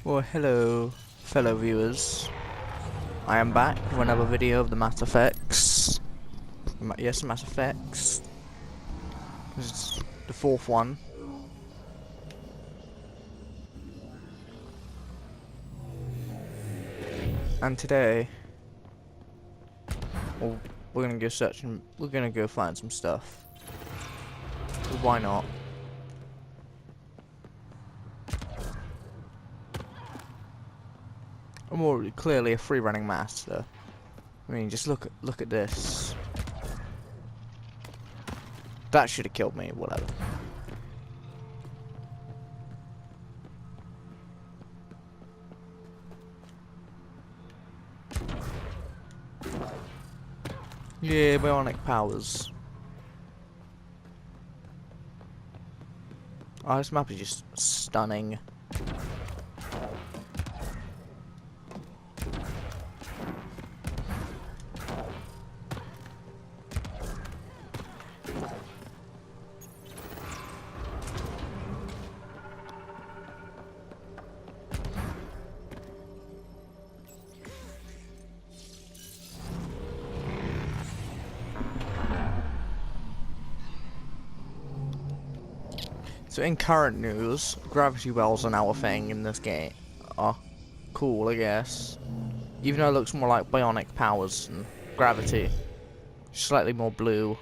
Well, hello, fellow viewers. I am back with another video of the Mass Effects. Yes, Mass Effects. This is the fourth one. And today, well, we're gonna go searching. We're gonna go find some stuff. Why not? I'm already clearly a free-running master. I mean, just look at this. That should have killed me. Whatever. Yeah, bionic powers. Oh, this map is just stunning. So in current news, gravity wells are now a thing in this game. Oh, cool, I guess. Even though it looks more like bionic powers and gravity. Slightly more blue.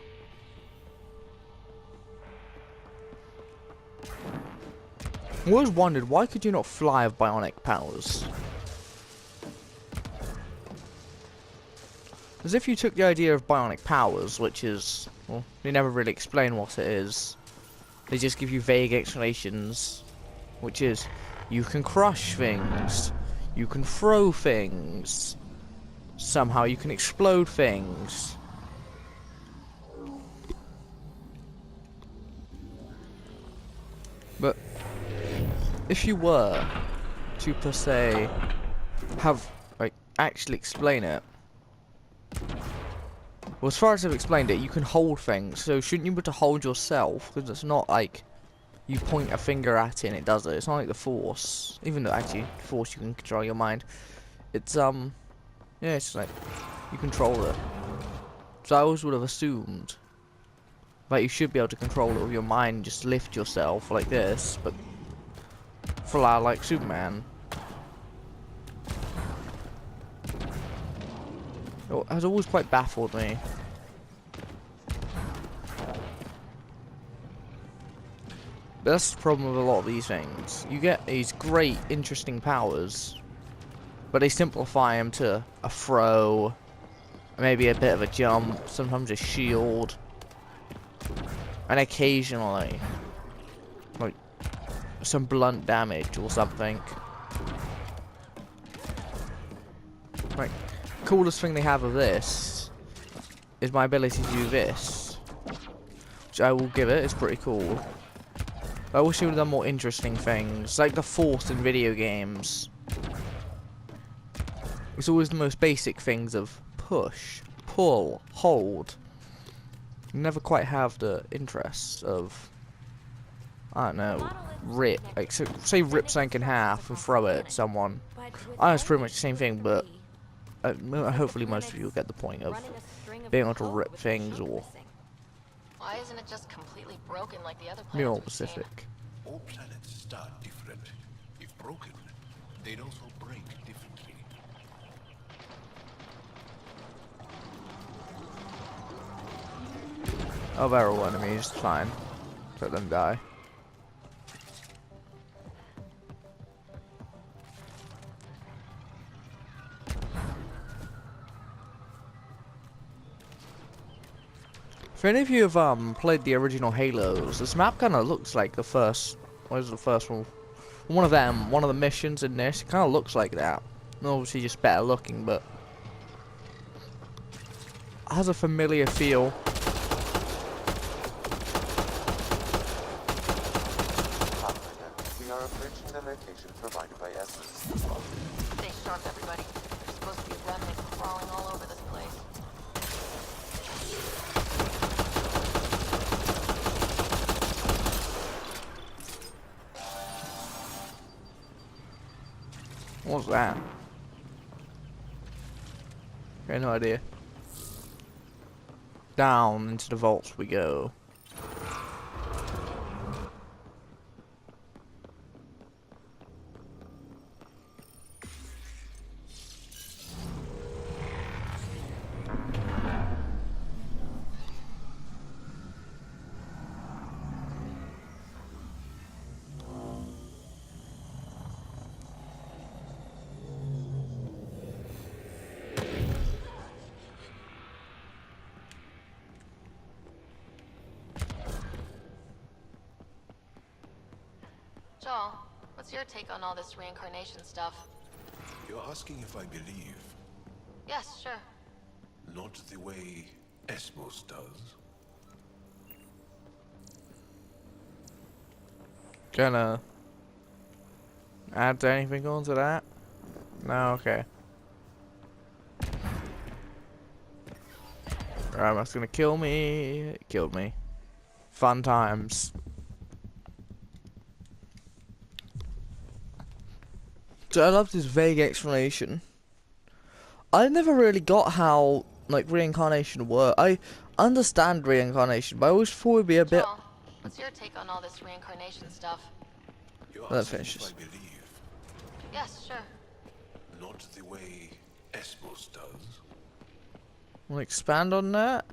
I always wondered, why could you not fly with bionic powers? As if you took the idea of bionic powers, which is, well, they never really explain what it is. They just give you vague explanations, which is, you can crush things, you can throw things, somehow you can explode things. But if you were to, per se, have, like, actually explain it, well, as far as I've explained it, you can hold things, so shouldn't you be able to hold yourself? Because it's not like you point a finger at it and it does it. It's not like the Force. Even though, actually, the Force, you can control your mind. It's, yeah, it's like, you control it. So I always would have assumed that you should be able to control it with your mind, just lift yourself like this, but fly like Superman. It has always quite baffled me. But that's the problem with a lot of these things. You get these great, interesting powers, but they simplify them to a throw, maybe a bit of a jump, sometimes a shield, and occasionally, like, some blunt damage or something. Like, coolest thing they have of this is my ability to do this, which I will give it. It's pretty cool. I wish they would have done more interesting things, like the Force in video games. It's always the most basic things of push, pull, hold. You never quite have the interests of, I don't know, rip. Like, so, say rip something in half and throw it at someone. I know it's pretty much the same thing, but hopefully most of you will get the point of being able to rip things or why isn't it just completely broken like the other planets? be more specific. All planets start different. If broken, they'd also break differently. Oh, they're all enemies, fine. Let them die. If any of you have played the original Halos, this map kind of looks like the first. What is the first one? One of them. One of the missions in this. It kind of looks like that. Obviously, just better looking, but it has a familiar feel. We are approaching the location provided by Essence. Stay sharp, everybody. There's supposed to be remnants crawling all over this place. What's that? Okay, no idea. Down into the vaults we go. Joel, what's your take on all this reincarnation stuff? You're asking if I believe, Yes, sure. not the way Esmos does. Gonna add anything onto that? No, okay. Right, that's gonna kill me. It killed me. Fun times. So I love this vague explanation. I never really got how, like, reincarnation worked. I understand reincarnation, but I always thought it'd be a bit... Joel, what's your take on all this reincarnation stuff? You're That asking if finishes. I believe, Yes, sure. not the way Esmos does. Wanna expand on that?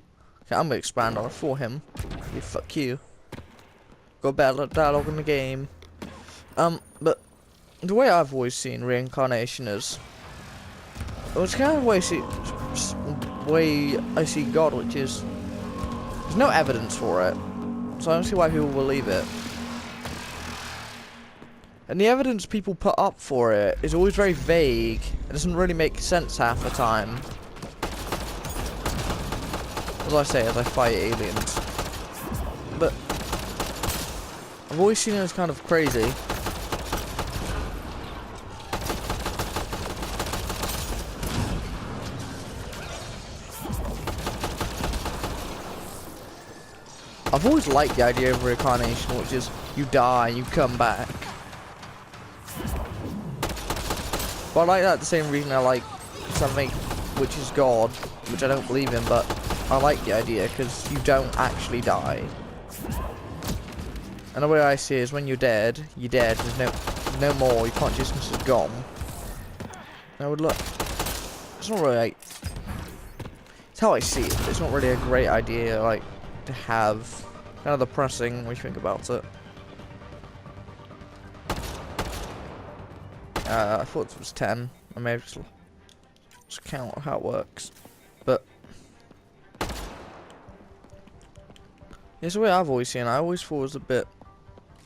Okay, I'm gonna expand on it for him. Yeah, fuck you. Got better dialogue in the game. But the way I've always seen reincarnation is, well, it's kind of the way I see God, which is there's no evidence for it, so I don't see why people believe it. And the evidence people put up for it is always very vague. It doesn't really make sense half the time. As I say, as I fight aliens. But I've always seen it as kind of crazy. I've always liked the idea of reincarnation, which is you die, you come back. But I like that the same reason I like something which is God, which I don't believe in, but I like the idea because you don't actually die. And the way I see it is when you're dead, there's no more, your consciousness is gone. And I would look, it's not really like, it's how I see it, but it's not really a great idea, like, to have. Kind of depressing when you think about it. I thought it was 10. I may have just count how it works. But it's the way I've always seen it. I always thought it was a bit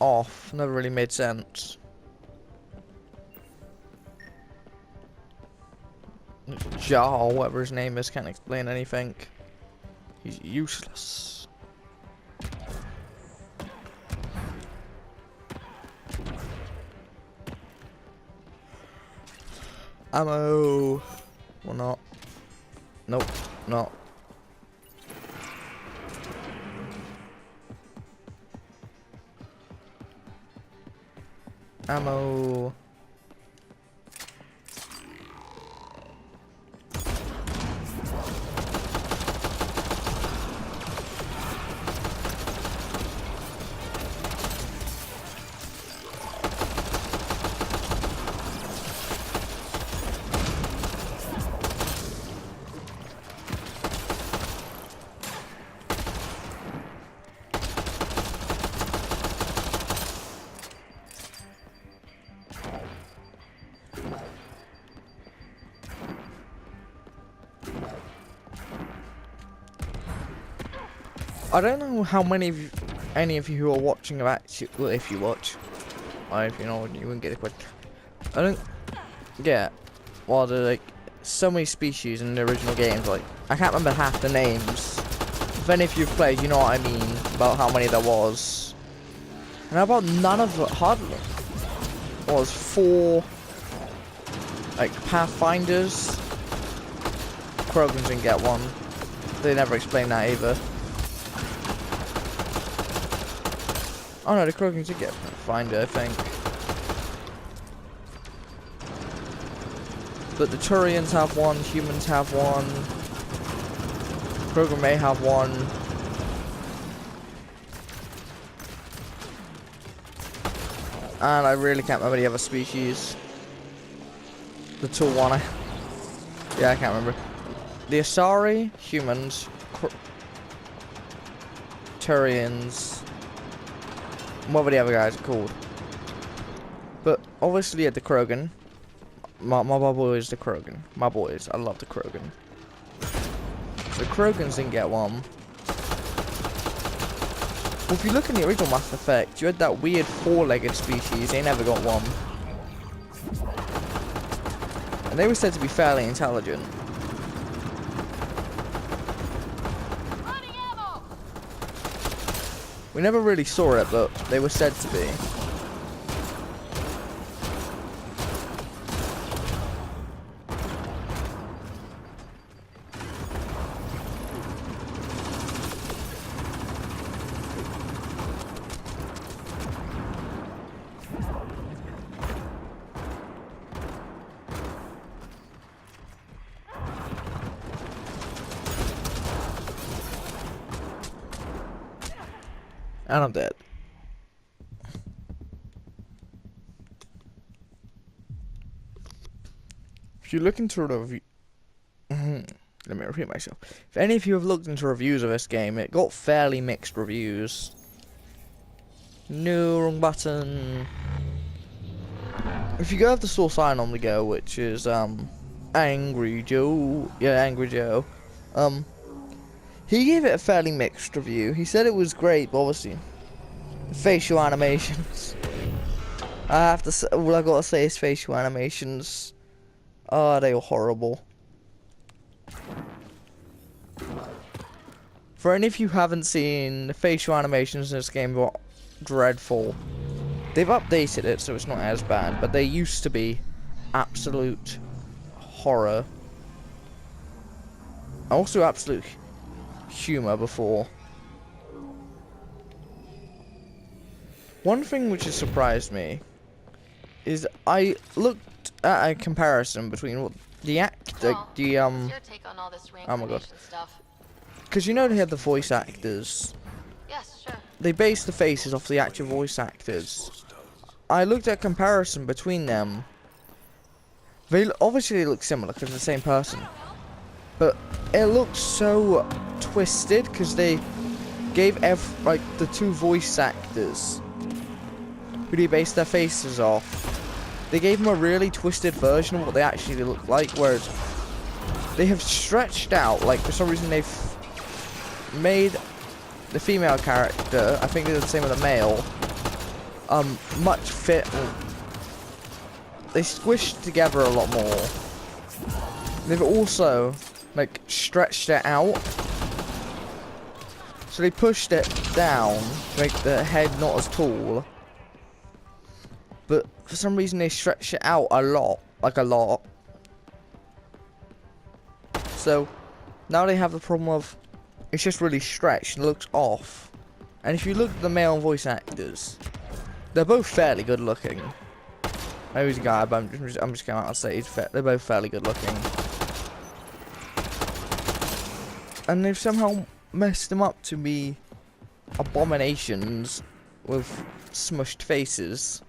off. Never really made sense. Jar, whatever his name is, can't explain anything. He's useless. Ammo. Or not. Nope. Not. Ammo. I don't know how many of you, any of you who are watching have actually, well, if you watch, or if you know, you wouldn't get a question. I don't get, well, there are like so many species in the original games, like, I can't remember half the names. If any of you've played, you know what I mean, about how many there was. And how about none of it, hardly, was 4, like, Pathfinders. Krogans didn't get one. They never explained that either. Oh no, the Krogans did get Finder, I think. But the Turians have one, humans have one, Krogan may have one. And I really can't remember the other species. The Tulwana. Yeah, I can't remember. The Asari, humans, Turians, what were the other guys called? But obviously at the Krogan. My boys, the Krogan. My boys, I love the Krogan. The Krogans didn't get one. Well, if you look in the original Mass Effect, you had that weird four-legged species, they never got one. And they were said to be fairly intelligent. We never really saw it, but they were said to be. And I'm dead. If you look into a review... Let me repeat myself. If any of you have looked into reviews of this game, it got fairly mixed reviews. No, wrong button. If you go have the source I normally go, which is, Angry Joe. Yeah, Angry Joe. He gave it a fairly mixed review. He said it was great, but obviously, facial animations. I have to say, all I gotta say is facial animations. Oh, they were horrible. For any of you who haven't seen, the facial animations in this game were dreadful. They've updated it so it's not as bad, but they used to be absolute horror. Also absolute humor before. One thing which has surprised me is I looked at a comparison between what the What's your take on all this oh my god, stuff? because you know they had the voice actors. Yes, sure. They based the faces off the actual voice actors. I looked at a comparison between them. They obviously look similar because they're the same person, but it looks so twisted because they gave like the two voice actors who they based their faces off. They gave them a really twisted version of what they actually look like, whereas they have stretched out. Like for some reason they've made the female character, I think they're the same with the male, much fit. They squished together a lot more. They've also like stretched it out, so they pushed it down to make the head not as tall, but for some reason they stretched it out a lot, like a lot. So now they have the problem of it's just really stretched and looks off. And if you look at the male voice actors, they're both fairly good looking. Maybe he's a guy, but I'm just going out and say they're both fairly good looking. And they've somehow messed them up to be abominations with smushed faces.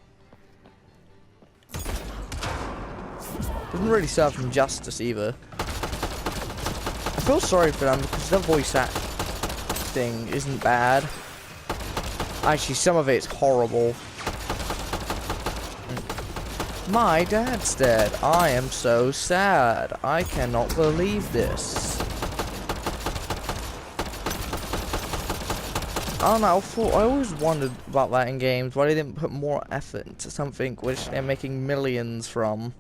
Doesn't really serve them justice either. I feel sorry for them because their voice acting isn't bad. Actually, some of it's horrible. My dad's dead. I am so sad. I cannot believe this. I don't know, I always wondered about that in games, why they didn't put more effort into something which they're making millions from.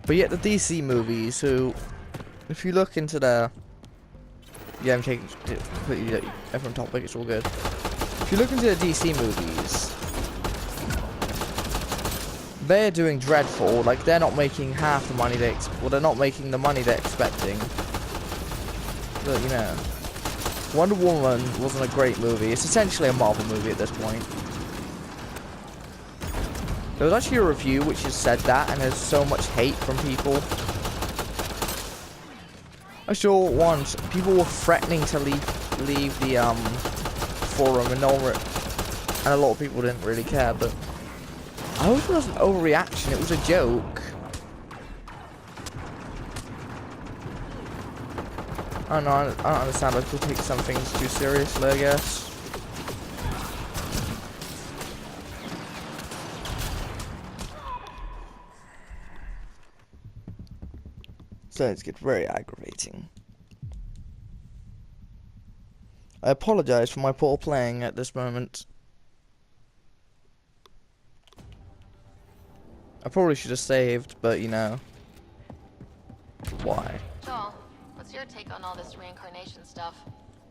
But yet the DC movies, who, if you look into their, yeah, I'm taking it completely different topic, it's all good. If you look into the DC movies, they're doing dreadful. Like they're not making half the money they're not making the money they're expecting. But you know, Wonder Woman wasn't a great movie. It's essentially a Marvel movie at this point. There was actually a review which has said that, and there's so much hate from people. I saw once people were threatening to leave the forum, and a lot of people didn't really care. But I hope it wasn't an overreaction. It was a joke. I don't know. I don't understand why people take some things too seriously, I guess. So it's get very aggravating. I apologize for my poor playing at this moment. I probably should have saved, but you know. Why? Joel, what's your take on all this reincarnation stuff?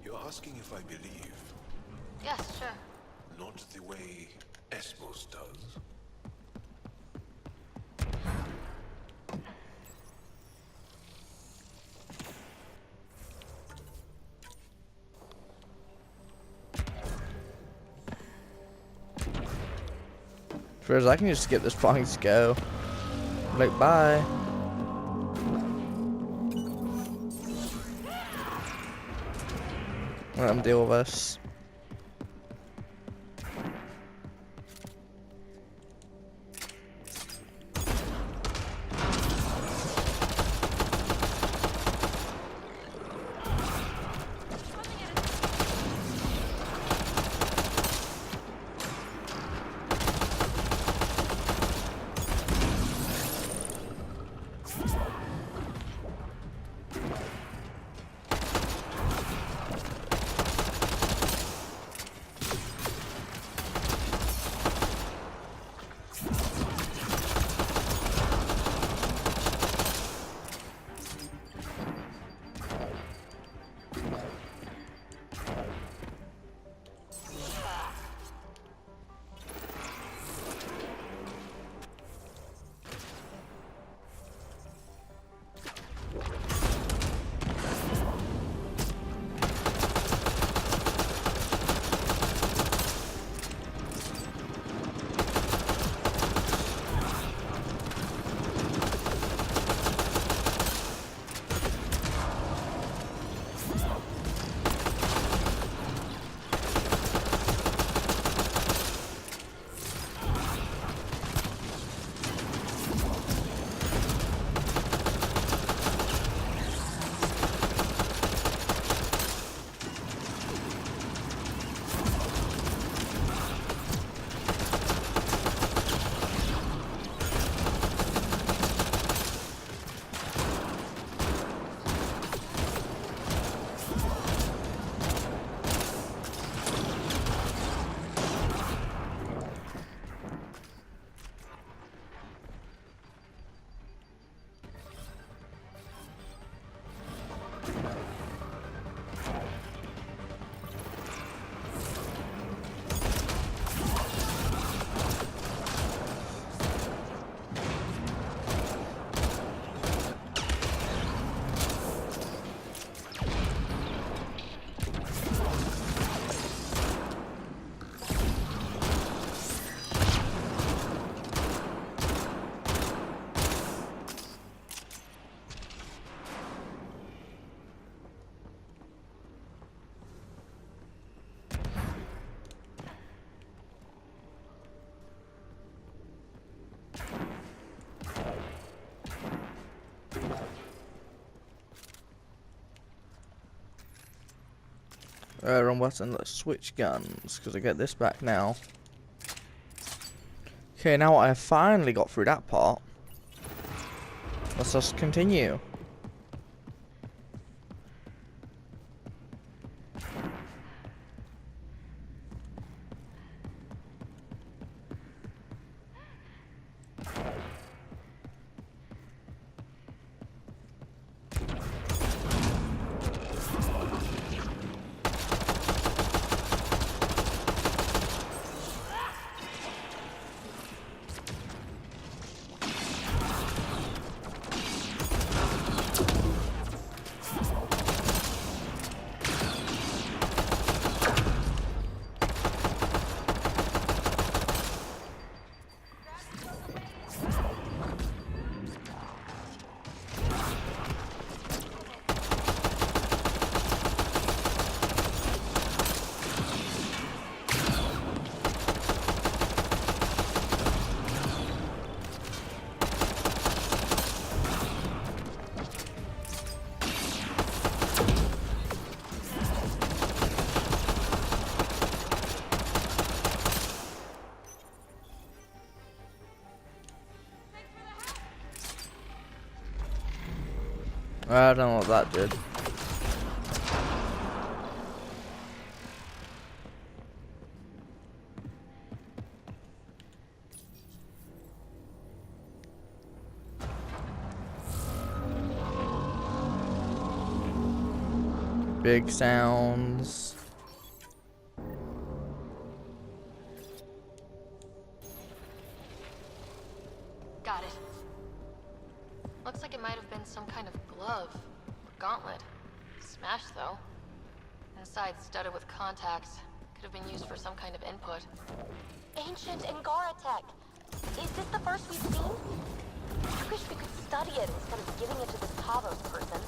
You're asking if I believe, Yes, sure. not the way Esmos does. Whereas I can just skip this part and just go. Like, bye. Let them deal with us. Wrong button. Let's switch guns, because I get this back now. Okay, now I have finally got through that part. Let's just continue. I don't know what that did. Big sounds. Got it. Looks like it might have been some kind of glove or gauntlet. Smashed though. Inside studded with contacts. Could have been used for some kind of input. Ancient Angara tech. Is this the first we've seen? I wish we could study it instead of giving it to this Tavos person.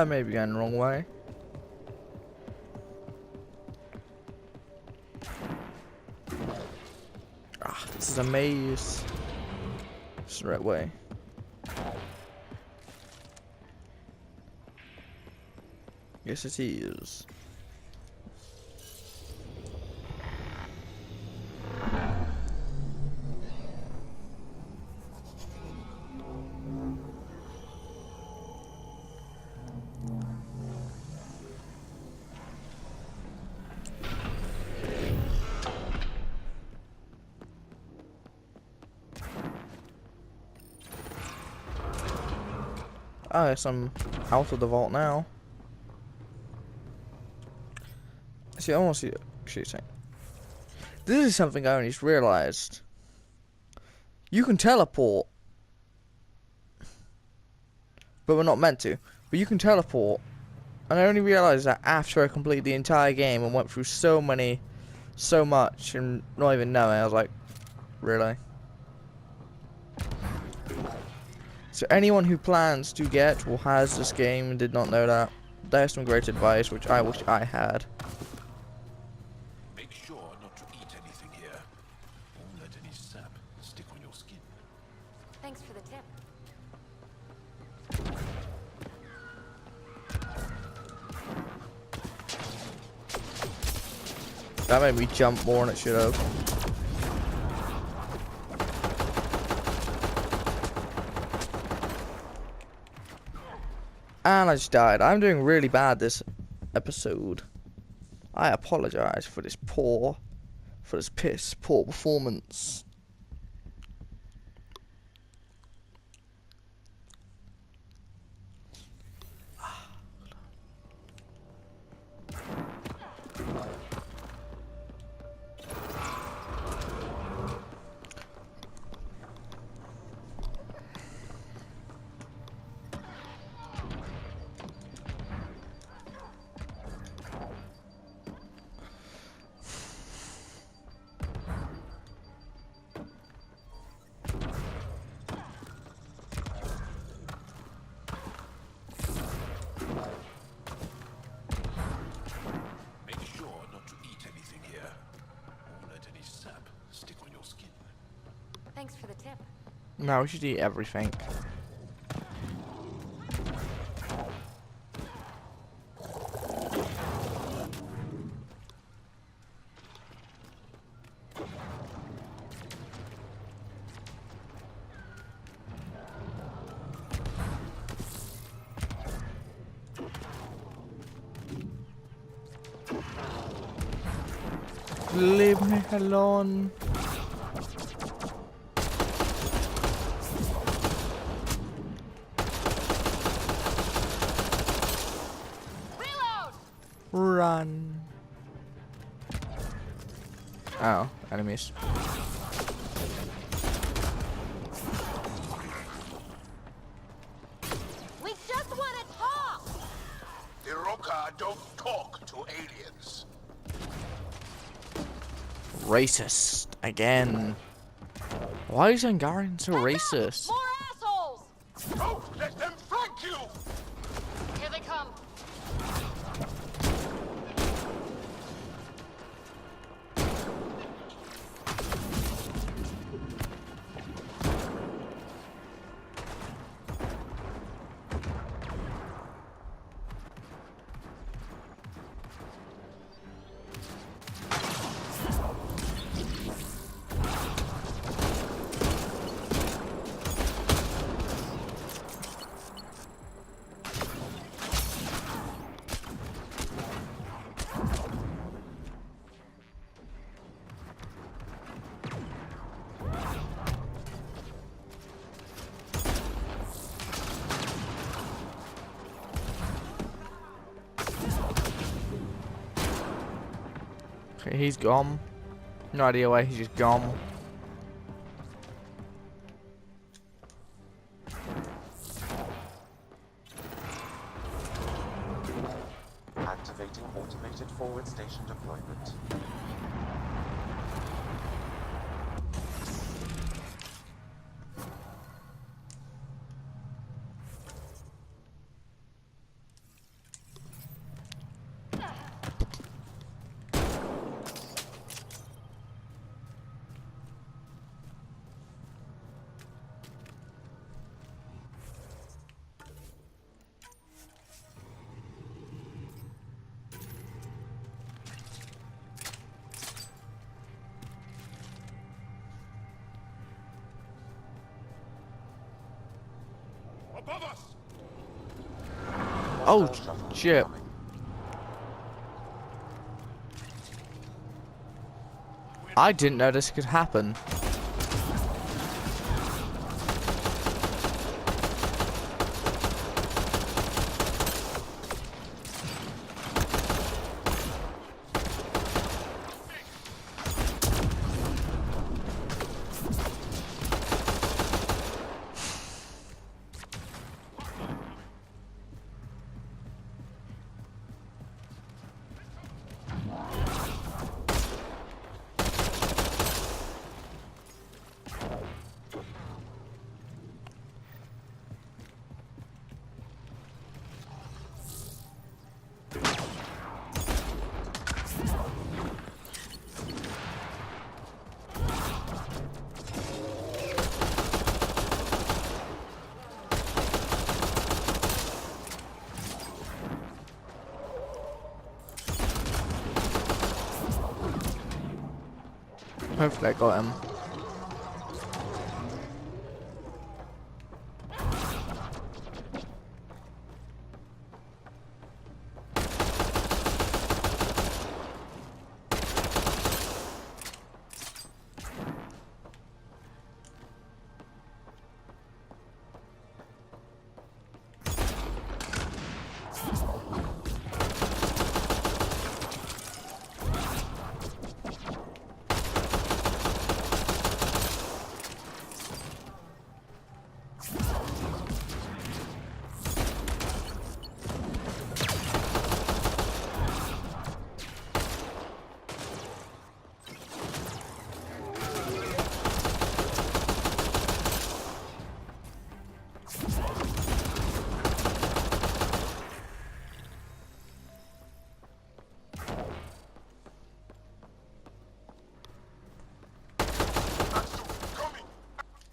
Maybe going the wrong way. Ah, this is a maze. It's the right way. Yes, it is. Oh, yes, I'm out of the vault now. See, I want to see shooting. This is something I only just realised. You can teleport. But we're not meant to. But you can teleport. And I only realised that after I completed the entire game and went through so much and not even knowing. I was like, really? So anyone who plans to get or has this game and did not know that, there's some great advice which I wish I had. Make sure not to eat anything here. Won't let any sap stick on your skin. Thanks for the tip. That made me jump more than it should have. And I just died. I'm doing really bad this episode. I apologize for this piss poor performance. Make sure not to eat anything here. Won't let any sap stick on your skin. Thanks for the tip. No, we should eat everything. Leave me alone. Reload! Run. Oh, enemies. We just want to talk! Iroka don't talk to aliens. Racist again. Why is Hungarian so racist? More assholes! Don't let them flank you! Here they come. Okay, he's gone. No idea why he's just gone. Activating automated forward station deployment. Above us! Oh, Hostile shuttle shit. incoming. I didn't know this could happen. Hopefully I got him.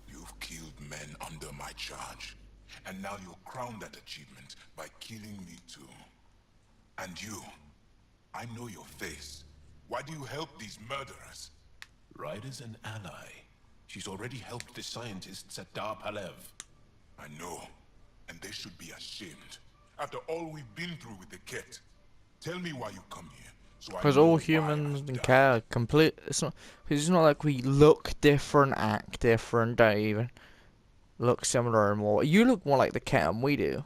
You've killed men under my charge. And now you'll crown that achievement by killing me too. And you, I know your face. Why do you help these murderers? Ryder's an ally. She's already helped the scientists at Dar Palev. I know, and they should be ashamed. After all we've been through with the Ket. Tell me why you come here. So I Because know all why humans I've don't died. care. Complete. It's not. Cause it's not like we look different, act different, don't even look similar anymore. You look more like the cat than we do.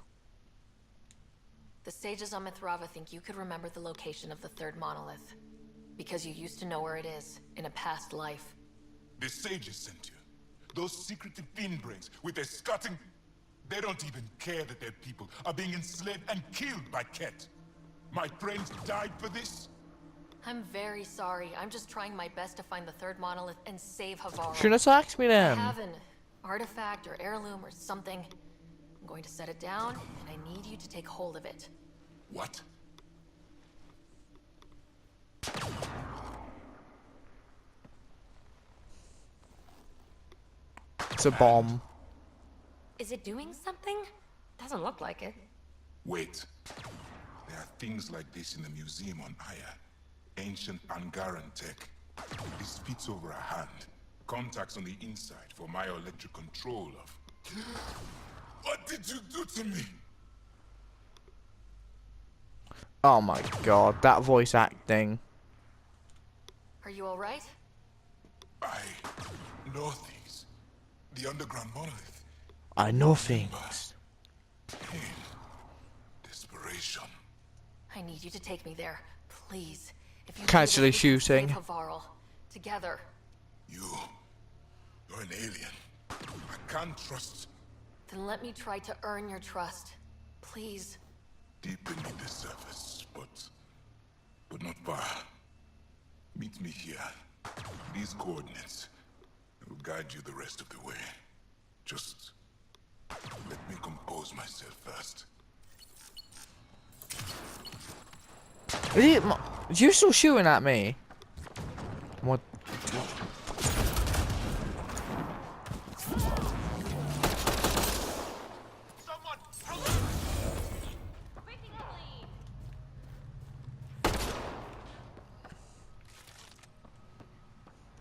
The sages on Mithrava think you could remember the location of the third monolith. Because you used to know where it is, in a past life. The sages sent you. Those secretive fiend brains with their scutting. They don't even care that their people are being enslaved and killed by Ket. My friends died for this? I'm very sorry. I'm just trying my best to find the third monolith and save Havarl. Shouldn't have asked me I then. have an artifact or heirloom or something. I'm going to set it down, and I need you to take hold of it. What? It's a bomb. Is it doing something? Doesn't look like it. Wait. There are things like this in the museum on Aya. Ancient Angaran tech. This fits over a hand. Contacts on the inside for myoelectric control of... What did you do to me? Oh my god, that voice acting. Are you alright? I know things. The underground monolith. I know things. Pain. Desperation. I need you to take me there, please. If you Casually do this, we can shooting. save Havarl. Together. You're an alien. I can't trust... Then let me try to earn your trust. Please. Deep beneath the surface, but not far. Meet me here. These coordinates. I will guide you the rest of the way. Just let me compose myself first. You still shooting at me? What?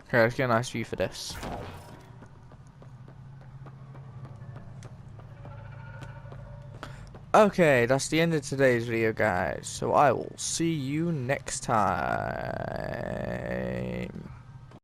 Okay, let's get a nice view for this. Okay, that's the end of today's video, guys. So I will see you next time.